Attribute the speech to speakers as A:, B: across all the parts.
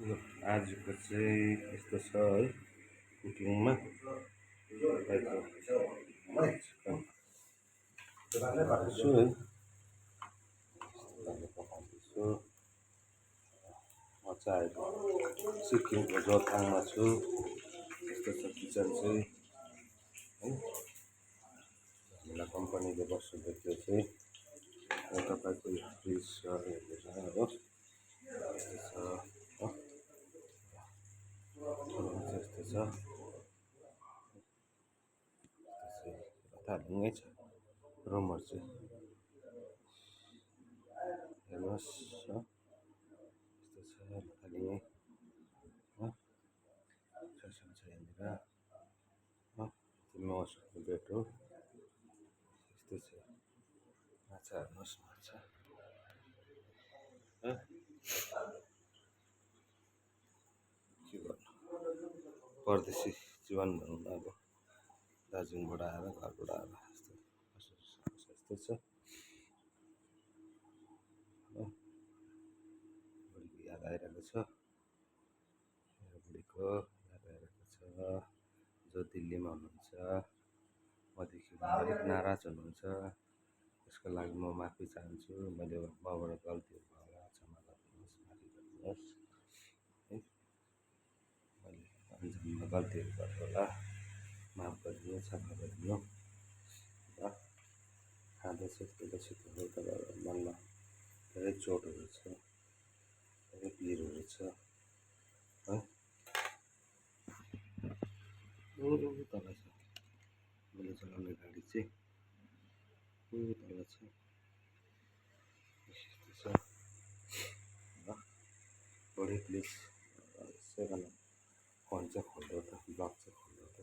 A: ल आजको चाहिँ यस्तो छ है कुकिङमा तपाईँको चिकन पकाउँदैछु है चिकन पकाउँदैछु म चाहिँ अहिले सिक्किमको जोरथाङमा छु यस्तो छ किचन चाहिँ है हामीलाई कम्पनीले बस्नुभएको चाहिँ तपाईँको फ्रिज छ हेर्नु छ हो यस्तो छ हो यस्तो छ ढुङ्गै छ रुमहरू चाहिँ हेर्नुहोस् हो यस्तो छ लथालिङ्गै हो सेसन छ यहाँनिर हो मौसमको बेड हो यस्तै छ माछा हेर्नुहोस् माछा के गर्नु परदेशी जीवन भनौँ न अब दार्जिलिङबाट आएर घरबाट आएर यस्तो छ बुढीको याद आइरहेको छ मेरो बुढीको याद आइरहेको छ जो दिल्लीमा हुनुहुन्छ मदेखि अलिक नाराज हुनुहुन्छ त्यसको लागि म माफी चाहन्छु मैले मबाट गल्तीहरू भयो होला क्षमा गरिदिनुहोस् माफी गरिदिनुहोस् है मैले अन्जानमा गल्तीहरू गरेँ होला माफ गरिदिनु क्षमा गरिदिनु र खाँदैछु पिँदैछु तर मनमा धेरै चोटहरू छ धेरै पिरहरू छ है तल छ मैले चलाउने गाडी चाहिँ तल छ यस्तो छ ल बडी प्लिज सेभेन फोन चाहिँ खोल्दो त ब्लग चाहिँ खोल्दो त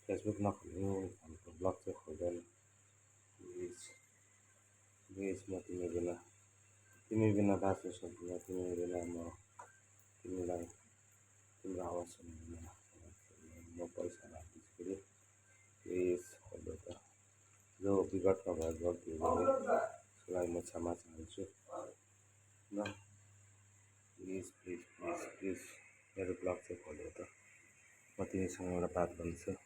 A: फेसबुक नखोल्नु हाम्रो ब्लग चाहिँ खोल्दैन प्लिज प्लिज म तिमी बिना बाँच्नु सक्दिनँ तिमी बिना म तिमीलाई तिम्रो आवाज सुन्दिनँ म पैसा राखिदिन्छु फेरि प्लिज खोल्दो त जो विगतमा भएको गल्तीहरू गरेँ त्यसलाई म क्षमा चाहन्छु ल प्लिज प्लिज प्लिज प्लिज मेरो ब्लग चाहिँ खोल्दो त म तिमीसँग एउटा बात गर्नु छ